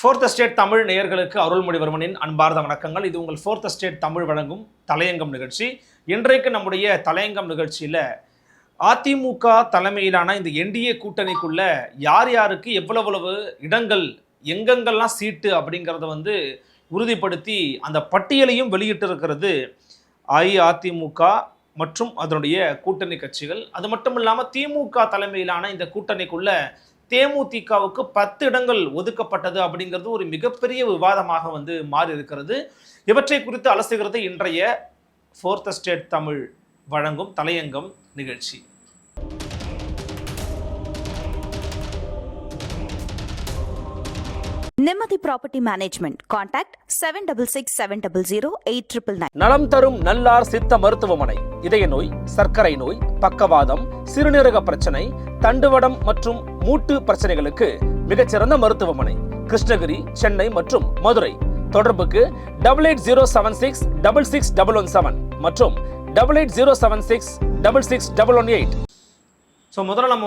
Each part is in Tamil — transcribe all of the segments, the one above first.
ஃபோர்த் ஸ்டேட் தமிழ் நேயர்களுக்கு அருள்மொழிவர்மனின் அன்பார்ந்த வணக்கங்கள். இது உங்கள் ஃபோர்த் ஸ்டேட் தமிழ் வழங்கும் தலையங்கம் நிகழ்ச்சி. இன்றைக்கு நம்முடைய தலையங்கம் நிகழ்ச்சியில் அதிமுக தலைமையிலான இந்த என்டிஏ கூட்டணிக்குள்ள யார் யாருக்கு எவ்வளவு இடங்கள் எங்கெங்கெல்லாம் சீட்டு அப்படிங்கிறத உறுதிப்படுத்தி அந்த பட்டியலையும் வெளியிட்டு இருக்கிறது அஇஅதிமுக மற்றும் அதனுடைய கூட்டணி கட்சிகள். அது மட்டும் இல்லாமல் திமுக தலைமையிலான இந்த கூட்டணிக்குள்ள தேமுதிகவுக்கு 10 இடங்கள் ஒதுக்கப்பட்டது அப்படிங்கிறது ஒரு மிகப்பெரிய விவாதமாக மாறி இருக்கிறது. இவற்றை குறித்து அலசுகிறது இன்றைய ஃபோர்த் ஸ்டேட் தமிழ் வழங்கும் தலையங்கம் நிகழ்ச்சி. நிம்மதி ப்ராப்பர்ட்டி மேனேஜ்மெண்ட். கான்டாக்ட் 7667008999. நலம் தரும் நல்லார் சித்த மருத்துவமனை. இதய நோய், சர்க்கரை நோய், பக்கவாதம், சிறுநீரக பிரச்சனை, தண்டுவடம் மற்றும் மூட்டு பிரச்சனைகளுக்கு மிகச்சிறந்த மருத்துவமனை. கிருஷ்ணகிரி, சென்னை மற்றும் மதுரை. தொடர்புக்கு 8807666117 மற்றும் 8807666118. ஸோ முதல்ல நம்ம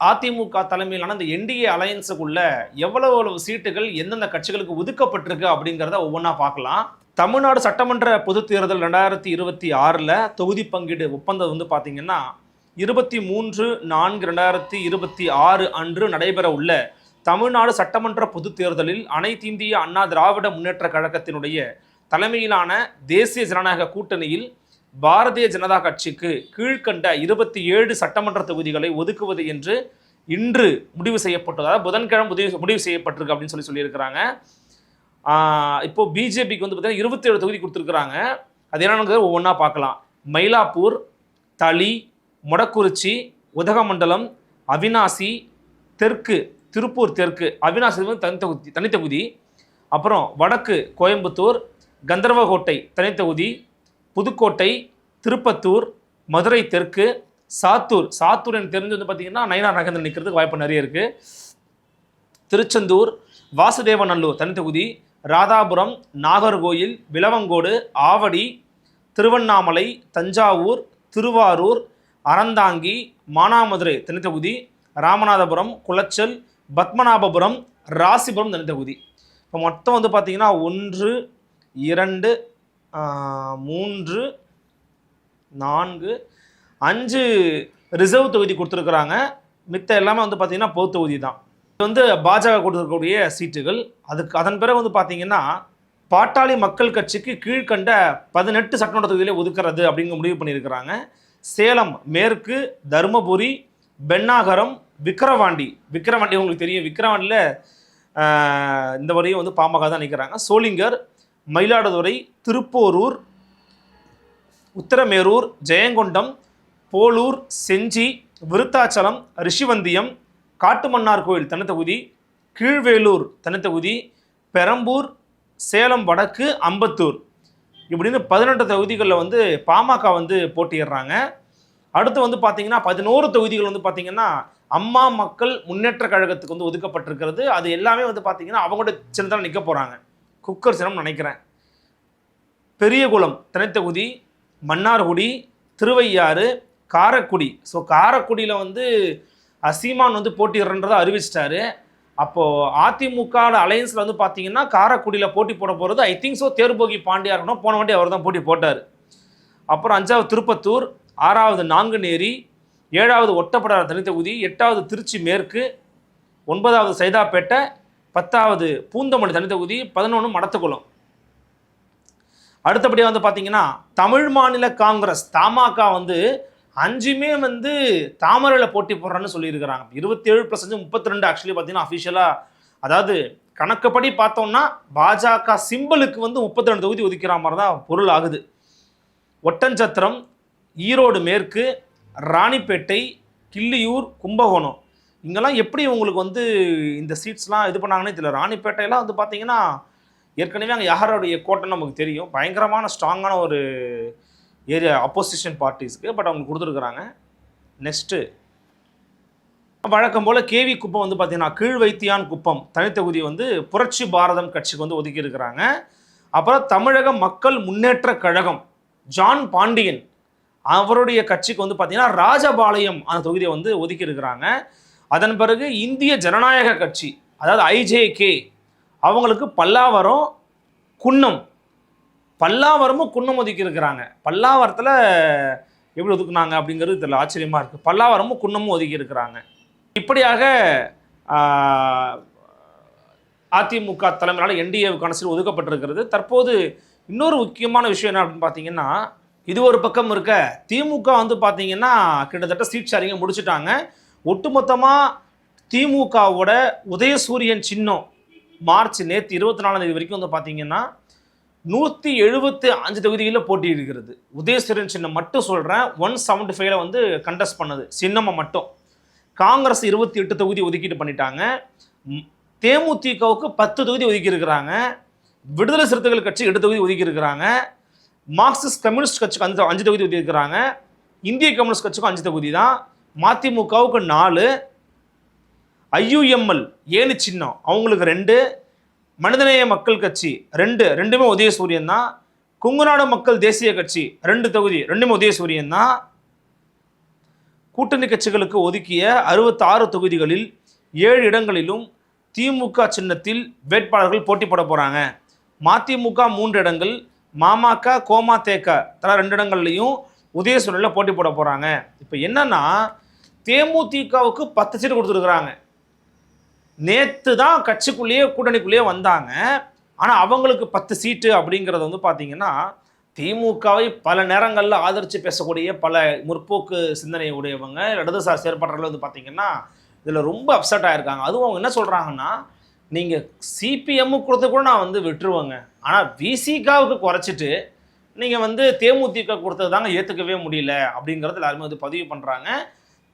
அதிமுக தலைமையிலான இந்த என்டிஏ அலையன்ஸுக்குள்ள எவ்வளவு சீட்டுகள் எந்தெந்த கட்சிகளுக்கு ஒதுக்கப்பட்டிருக்கு அப்படிங்கிறத ஒவ்வொன்றா பார்க்கலாம். தமிழ்நாடு சட்டமன்ற பொதுத் தேர்தல் 2026 தொகுதி பங்கீடு ஒப்பந்தம் பார்த்தீங்கன்னா 23/4/2026 அன்று நடைபெற உள்ள தமிழ்நாடு சட்டமன்ற பொதுத் தேர்தலில் அனைத்து இந்திய அண்ணா திராவிட முன்னேற்ற கழகத்தினுடைய தலைமையிலான தேசிய ஜனநாயக கூட்டணியில் பாரதிய ஜனதா கட்சிக்கு கீழ்கண்ட 27 சட்டமன்ற தொகுதிகளை ஒதுக்குவது என்று இன்று முடிவு செய்யப்பட்டது. அதாவது புதன்கிழமை முடிவு செய்யப்பட்டிருக்கு அப்படின்னு சொல்லியிருக்கிறாங்க. இப்போ பிஜேபிக்கு பார்த்தீங்கன்னா 27 தொகுதி கொடுத்துருக்குறாங்க. அது என்னன்னு ஒவ்வொன்றா பார்க்கலாம். மயிலாப்பூர், தளி, மொடக்குறிச்சி, உதகமண்டலம், அவினாசி தெற்கு, திருப்பூர் தெற்கு, அவினாசி தனித்தொகுதி, அப்புறம் வடக்கு கோயம்புத்தூர், கந்தர்வகோட்டை தனித்தொகுதி, புதுக்கோட்டை, திருப்பத்தூர், மதுரை தெற்கு, சாத்தூர் எனக்கு தெரிஞ்சு பார்த்தீங்கன்னா நயினார் நாகேந்திரன் நிற்கிறதுக்கு வாய்ப்பு நிறைய இருக்குது. திருச்செந்தூர், வாசுதேவநல்லூர் தனித்தொகுதி, ராதாபுரம், நாகர்கோயில், விளவங்கோடு, ஆவடி, திருவண்ணாமலை, தஞ்சாவூர், திருவாரூர், அறந்தாங்கி, மானாமதுரை தனித்தொகுதி, ராமநாதபுரம், குளச்சல், பத்மநாபபுரம், ராசிபுரம் தனித்தொகுதி. இப்போ மொத்தம் பார்த்தீங்கன்னா 1 2 3 4 5 ரிசர்வ் தொகுதி கொடுத்துருக்குறாங்க. மித்த எல்லாமே பார்த்தீங்கன்னா பொது தொகுதி தான். இது பாஜக கொடுத்துருக்கக்கூடிய சீட்டுகள். அதன் பிறகு பார்த்தீங்கன்னா பாட்டாளி மக்கள் கட்சிக்கு கீழ்கண்ட 18 சட்டமன்ற தொகுதியிலே ஒதுக்குறது அப்படிங்கிற முடிவு பண்ணியிருக்கிறாங்க. சேலம் மேற்கு, தருமபுரி, பெண்ணாகரம், விக்கிரவாண்டி உங்களுக்கு தெரியும். விக்கிரவாண்டியில் இந்த வரையும் பாமக தான் நிற்கிறாங்க. சோளிங்கர், மயிலாடுதுறை, திருப்போரூர், உத்தரமேரூர், ஜெயங்கொண்டம், போலூர், செஞ்சி, விருத்தாச்சலம், ரிஷிவந்தியம், காட்டுமன்னார் கோயில் தனித்தொகுதி, கீழ்வேலூர் தனித்தொகுதி, பெரம்பூர், சேலம் வடக்கு, அம்பத்தூர் இப்படின்னு 18 தொகுதிகளில் பாமக போட்டியிடுறாங்க. அடுத்து பார்த்தீங்கன்னா 11 தொகுதிகள் பார்த்தீங்கன்னா அம்மா மக்கள் முன்னேற்ற கழகத்துக்கு ஒதுக்கப்பட்டிருக்கிறது. அது எல்லாமே பார்த்தீங்கன்னா அவங்களோட சின்னதாக நிற்க போகிறாங்க. குக்கர் சின்னம் நினைக்கிறேன். பெரியகுளம் தனித்தொகுதி, மன்னார்குடி, திருவையாறு, காரைக்குடி. ஸோ காரைக்குடியில் சீமான் போட்டிடுறன்றதை அறிவிச்சிட்டாரு. அப்போது அதிமுக அலையன்ஸில் பார்த்தீங்கன்னா காரைக்குடியில் போட்டி போட போகிறது ஐ திங்க் ஸோ தேர்போகி பாண்டியா இருக்கணும். போன வாட்டி அவர் தான் போட்டி போட்டார். அப்புறம் 5வது திருப்பத்தூர், 6வது நாங்குநேரி, 7வது ஒட்டப்பிடாரம் தனித்தொகுதி, 8வது திருச்சி மேற்கு, 9வது சைதாப்பேட்டை, 10வது பூந்தமல்லி தனித்தொகுதி, 11 மடத்துக்குளம். அடுத்தபடியாக பார்த்தீங்கன்னா தமிழ் மாநில காங்கிரஸ் தமாக 5மே தாமரையில் போட்டி போடுறான்னு சொல்லியிருக்கிறாங்க. 27+5 32 ஆக்சுவலி பார்த்தீங்கன்னா அஃபிஷியலாக, அதாவது கணக்குப்படி பார்த்தோம்னா பாஜக சிம்பிளுக்கு 32 தொகுதி ஒதுக்கிற மாதிரி தான் பொருள் ஆகுது. ஒட்டஞ்சத்திரம், ஈரோடு மேற்கு, ராணிப்பேட்டை, கிள்ளியூர், கும்பகோணம் இங்கெல்லாம் எப்படி உங்களுக்கு இந்த சீட்ஸ்லாம் இது பண்ணாங்கன்னு தெரியல. ராணிப்பேட்டையெல்லாம் பார்த்தீங்கன்னா ஏற்கனவே அங்கே யாரோடைய கோட்டைன்னு நமக்கு தெரியும். பயங்கரமான ஸ்ட்ராங்கான ஒரு ஏரியா அப்போசிஷன் பார்ட்டிஸ்க்கு. பட் அவங்க கொடுத்துருக்குறாங்க. நெக்ஸ்ட்டு வழக்கம் போல் கேவி குப்பம் பார்த்தீங்கன்னா கீழ் வைத்தியான் குப்பம் தனித்தொகுதி புரட்சி பாரதம் கட்சிக்கு ஒதுக்கி இருக்கிறாங்க. அப்புறம் தமிழக மக்கள் முன்னேற்ற கழகம் ஜான் பாண்டியன் அவருடைய கட்சிக்கு பார்த்தீங்கன்னா ராஜபாளையம் அந்த தொகுதியை ஒதுக்கி இருக்கிறாங்க. அதன் பிறகு இந்திய ஜனநாயக கட்சி, அதாவது ஐஜேகே, அவங்களுக்கு பல்லாவரம், குன்னம், பல்லாவரமும் குன்னம் ஒதுக்கி இருக்கிறாங்க. பல்லாவரத்தில் எப்படி ஒதுக்குனாங்க அப்படிங்கிறது தெரியல, ஆச்சரியமாக இருக்குது. பல்லாவரமும் குன்னமும் ஒதுக்கி இருக்கிறாங்க. இப்படியாக அதிமுக தலைமையிலான என்டிஏவுக்கான சீட் ஒதுக்கப்பட்டிருக்கிறது. தற்போது இன்னொரு முக்கியமான விஷயம் என்ன அப்படின்னு பார்த்தீங்கன்னா, இது ஒரு பக்கம் இருக்க, திமுக வந்து பார்த்தீங்கன்னா கிட்டத்தட்ட சீட் ஷேரிங்கை முடிச்சுட்டாங்க. ஒட்டுமொத்தமாக திமுகவோட உதயசூரியன் சின்னம் மார்ச் நேற்று 24ஆம் தேதி வரைக்கும் வந்து பார்த்தீங்கன்னா 175 தொகுதிகளில் போட்டி இருக்கிறது. உதயசூரியன் சின்னம் மட்டும் சொல்கிறேன், 175 வந்து கண்டெஸ்ட் பண்ணது சின்னமாக மட்டும். காங்கிரஸ் 28 தொகுதி ஒதுக்கீடு பண்ணிட்டாங்க. தேமுதிகவுக்கு 10 தொகுதி ஒதுக்கி இருக்கிறாங்க. விடுதலை சிறுத்தைகள் கட்சி 8 தொகுதி ஒதுக்கி இருக்கிறாங்க. மார்க்சிஸ்ட் கம்யூனிஸ்ட் கட்சிக்கு 5 தொகுதி ஒதுக்கி இருக்கிறாங்க. இந்திய கம்யூனிஸ்ட் கட்சிக்கும் 5 தொகுதி தான். மதிமுகவுக்கு 4, ஐயுஎம்எல் ஏனி சின்னம் அவங்களுக்கு 2, மனிதநேய மக்கள் கட்சி 2, ரெண்டுமே உதயசூரியன் தான். கொங்குநாடு மக்கள் தேசிய கட்சி 2 தொகுதி, ரெண்டுமே உதயசூரியன் தான். கூட்டணி கட்சிகளுக்கு ஒதுக்கிய 66 தொகுதிகளில் 7 இடங்களிலும் திமுக சின்னத்தில் வேட்பாளர்கள் போட்டி போட போகிறாங்க. மதிமுக 3 இடங்கள், மாமக, கோமாதேக தலா 2 இடங்கள்லையும் உதயசூரியனில் போட்டி போட போகிறாங்க. இப்போ என்னன்னா, தேமுதிகவுக்கு 10 சீட்டு கொடுத்துருக்குறாங்க. நேற்று தான் கட்சிக்குள்ளேயே கூட்டணிக்குள்ளேயே வந்தாங்க. ஆனால் அவங்களுக்கு 10 சீட்டு அப்படிங்கிறது வந்து பார்த்தீங்கன்னா, திமுகவை பல நேரங்களில் ஆதரித்து பேசக்கூடிய பல முற்போக்கு சிந்தனை உடையவங்க, இடதுசாரி செயற்பாட்டாளர்கள் வந்து பார்த்தீங்கன்னா இதில் ரொம்ப அப்செட் ஆகிருக்காங்க. அதுவும் அவங்க என்ன சொல்கிறாங்கன்னா, நீங்கள் சிபிஎம்முக்கு கொடுத்து கூட நான் வந்து விட்டுருவேங்க, ஆனால் விசிகாவுக்கு குறைச்சிட்டு நீங்கள் வந்து தேமுதிக கொடுத்தது தாங்க ஏற்றுக்கவே முடியல அப்படிங்கிறது எல்லாருமே வந்து பதிவு பண்ணுறாங்க.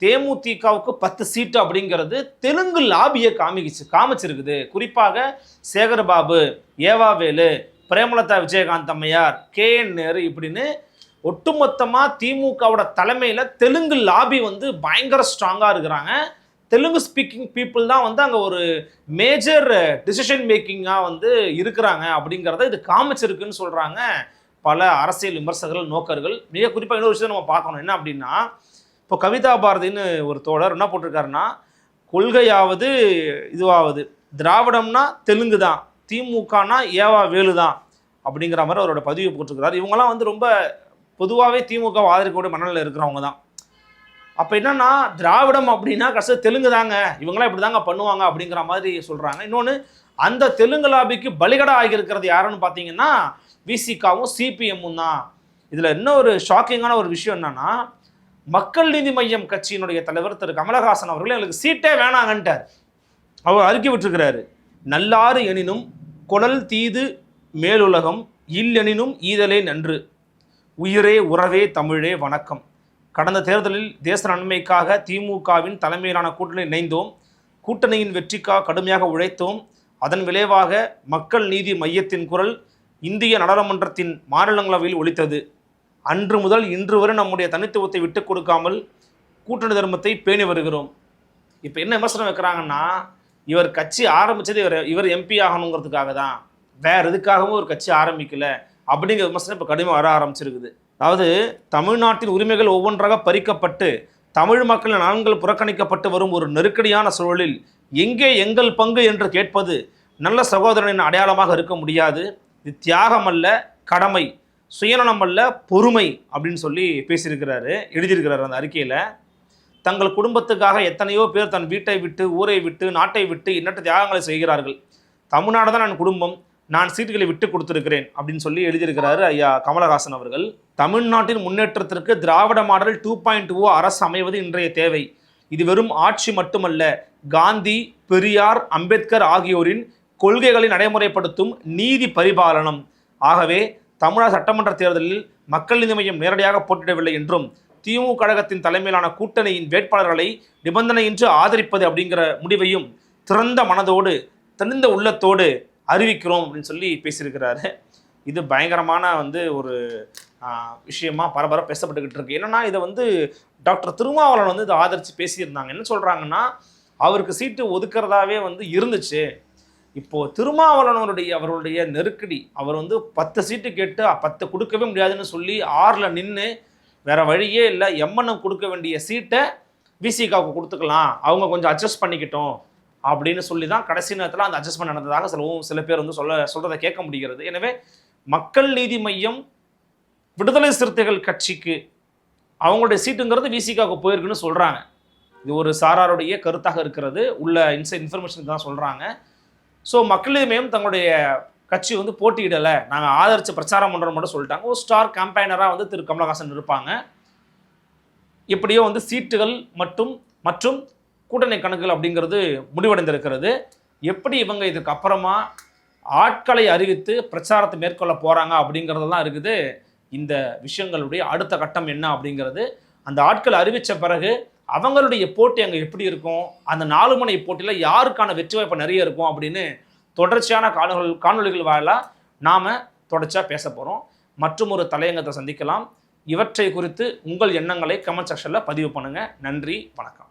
தேமுதிகவுக்கு 10 சீட்டு அப்படிங்கிறது தெலுங்கு லாபியை காமிச்சிருக்குது. குறிப்பாக சேகர்பாபு, ஏவாவேலு, பிரேமலதா விஜயகாந்த் அம்மையார், KN நேரு இப்படின்னு ஒட்டுமொத்தமாக திமுகவோட தலைமையில் தெலுங்கு லாபி வந்து பயங்கர ஸ்ட்ராங்காக இருக்கிறாங்க. தெலுங்கு ஸ்பீக்கிங் பீப்புள் தான் வந்து அங்கே ஒரு மேஜர் டிசிஷன் மேக்கிங்காக வந்து இருக்கிறாங்க அப்படிங்கிறத இது காமிச்சிருக்குன்னு சொல்கிறாங்க பல அரசியல் விமர்சகர்கள், நோக்கர்கள். மிக குறிப்பாக இன்னொரு விஷயத்தை நம்ம பார்க்கணும். என்ன அப்படின்னா, இப்போ கவிதா பாரதின்னு ஒரு தோழர் என்ன போட்டிருக்காருன்னா, கொள்கையாவது இதுவாவது திராவிடம்னா தெலுங்கு தான், திமுகனா ஏவா வேலு தான் அப்படிங்கிற மாதிரி அவரோட பதிவு போட்டிருக்கிறார். இவங்கெல்லாம் வந்து ரொம்ப பொதுவாகவே திமுக ஆதரிக்கக்கூடிய மனநிலையில் இருக்கிறவங்க தான். அப்போ என்னன்னா, திராவிடம் அப்படின்னா கடைசி தெலுங்கு தாங்க, இவங்களாம் இப்படி தாங்க பண்ணுவாங்க அப்படிங்கிற மாதிரி சொல்கிறாங்க. இன்னொன்று, அந்த தெலுங்கு லாபிக்கு பலிகடா ஆகியிருக்கிறது யாருன்னு பார்த்தீங்கன்னா விசிகாவும் சிபிஎம்மும் தான். இதில் இன்னொரு ஷாக்கிங்கான ஒரு விஷயம் என்னன்னா, மக்கள் நீதி மையம் கட்சியினுடைய தலைவர் திரு கமலஹாசன் அவர்கள் எங்களுக்கு சீட்டே வேணாங்கன்ட்டார். அவர் அறிக்கை விட்டுருக்கிறாரு. நல்லாறு எனினும் குடல் தீது மேலுலகம், இல்லெனினும் ஈதலே நன்று, உயிரே உறவே தமிழே வணக்கம். கடந்த தேர்தலில் தேச நன்மைக்காக திமுகவின் தலைமையிலான கூட்டணி இணைந்தோம். கூட்டணியின் வெற்றிக்காக கடுமையாக உழைத்தோம். அதன் விளைவாக மக்கள் நீதி மையத்தின் குரல் இந்திய நாடாளுமன்றத்தின் மாநிலங்களவையில் ஒலித்தது. அன்று முதல் இன்று வரை நம்முடைய தனித்துவத்தை விட்டுக் கொடுக்காமல் கூட்டணி தர்மத்தை பேணி வருகிறோம். இப்போ என்ன விமர்சனம் வைக்கிறாங்கன்னா, இவர் கட்சி ஆரம்பித்தது இவர் எம்பி ஆகணுங்கிறதுக்காக தான், வேறு எதுக்காகவும் ஒரு கட்சி ஆரம்பிக்கல அப்படிங்கிற விமர்சனம் இப்போ கடுமையாக வர ஆரம்பிச்சிருக்குது. அதாவது தமிழ்நாட்டின் உரிமைகள் ஒவ்வொன்றாக பறிக்கப்பட்டு தமிழ் மக்களின் நலன்கள் புறக்கணிக்கப்பட்டு வரும் ஒரு நெருக்கடியான சூழலில் எங்கே எங்கள் பங்கு என்று கேட்பது நல்ல சகோதரனின் அடையாளமாக இருக்க முடியாது. இது தியாகம் அல்ல, கடமை, சுயநலம் அல்ல, பொறுமை அப்படின்னு சொல்லி பேசியிருக்கிறாரு, எழுதியிருக்கிறாரு அந்த அறிக்கையில். தங்கள் குடும்பத்துக்காக எத்தனையோ பேர் தன் வீட்டை விட்டு, ஊரை விட்டு, நாட்டை விட்டு எண்ணற்ற தியாகங்களை செய்கிறார்கள். தமிழ்நாடு தான் நான் குடும்பம், நான் சீட்டுகளை விட்டு கொடுத்துருக்கிறேன் அப்படின்னு சொல்லி எழுதியிருக்கிறாரு ஐயா கமலஹாசன் அவர்கள். தமிழ்நாட்டின் முன்னேற்றத்திற்கு திராவிட மாடல் 2.0 அரசு அமைவது இன்றைய தேவை. இது வெறும் ஆட்சி மட்டுமல்ல, காந்தி, பெரியார், அம்பேத்கர் ஆகியோரின் கொள்கைகளை நடைமுறைப்படுத்தும் நீதி பரிபாலனம். ஆகவே தமிழக சட்டமன்ற தேர்தலில் மக்கள் நீதி மையம் நேரடியாக போட்டியிடவில்லை என்றும் திமுக கழகத்தின் தலைமையிலான கூட்டணியின் வேட்பாளர்களை நிபந்தனையின்றி ஆதரிப்பது அப்படிங்கிற முடிவையும் திறந்த மனதோடு, தெளிந்த உள்ளத்தோடு அறிவிக்கிறோம் அப்படின்னு சொல்லி பேசியிருக்கிறாரு. இது பயங்கரமான வந்து ஒரு விஷயமா பரபரப்பாக பேசப்பட்டுக்கிட்டு இருக்கு. என்னன்னா, இதை வந்து டாக்டர் திருமாவளவன் வந்து இதை ஆதரித்து பேசியிருந்தாங்க. என்ன சொல்கிறாங்கன்னா, அவருக்கு சீட்டு ஒதுக்கிறதாவே வந்து இருந்துச்சு. இப்போது அவருடைய நெருக்கடி, அவர் வந்து 10 சீட்டு கேட்டு 10 கொடுக்கவே முடியாதுன்னு சொல்லி 6ல் நின்று வேறு வழியே இல்லை, எம்என்எம் கொடுக்க வேண்டிய சீட்டை விசிகாவுக்கு கொடுத்துக்கலாம், அவங்க கொஞ்சம் அட்ஜஸ்ட் பண்ணிக்கிட்டோம் அப்படின்னு சொல்லி தான் கடைசி நேரத்தில் அந்த அட்ஜஸ்ட்மெண்ட் நடந்ததாக சில பேர் வந்து சொல்றதை கேட்க முடிகிறது. எனவே மக்கள் நீதி மையம் விடுதலை சிறுத்தைகள் கட்சிக்கு அவங்களுடைய சீட்டுங்கிறது விசிகாவுக்கு போயிருக்குன்னு சொல்கிறாங்க. இது ஒரு சாராருடைய கருத்தாக இருக்கிறது, உள்ள இன்ஃபர்மேஷன் தான் சொல்கிறாங்க. ஸோ மக்கள் நீதி மையம் தங்களுடைய கட்சி வந்து போட்டியிடலை, நாங்கள் ஆதரித்து பிரச்சாரம் பண்ணுறோம் மட்டும் சொல்லிட்டாங்க. ஒரு ஸ்டார் கேம்பெயினராக வந்து திரு கமலஹாசன் இருப்பாங்க. எப்படியோ வந்து சீட்டுகள் மற்றும் கூட்டணி கணக்குகள் அப்படிங்கிறது முடிவடைந்திருக்கிறது. எப்படி இவங்க இதுக்கு அப்புறமா ஆட்களை அறிவித்து பிரச்சாரத்தை மேற்கொள்ள போகிறாங்க அப்படிங்கிறதெல்லாம் இருக்குது. இந்த விஷயங்களுடைய அடுத்த கட்டம் என்ன அப்படிங்கிறது, அந்த ஆட்கள் அறிவித்த பிறகு அவங்களுடைய போட்டி அங்கே எப்படி இருக்கும், அந்த 4 முனை போட்டியில் யாருக்கான வெற்றி வாய்ப்பு நிறைய இருக்கும் அப்படின்னு தொடர்ச்சியான காணொலிகள் வாயிலாக நாம் தொடர்ச்சியாக பேச போகிறோம். மற்றும் ஒரு தலையங்கத்தை சந்திக்கலாம். இவற்றை குறித்து உங்கள் எண்ணங்களை கமெண்ட் செக்ஷனில் பதிவு பண்ணுங்கள். நன்றி, வணக்கம்.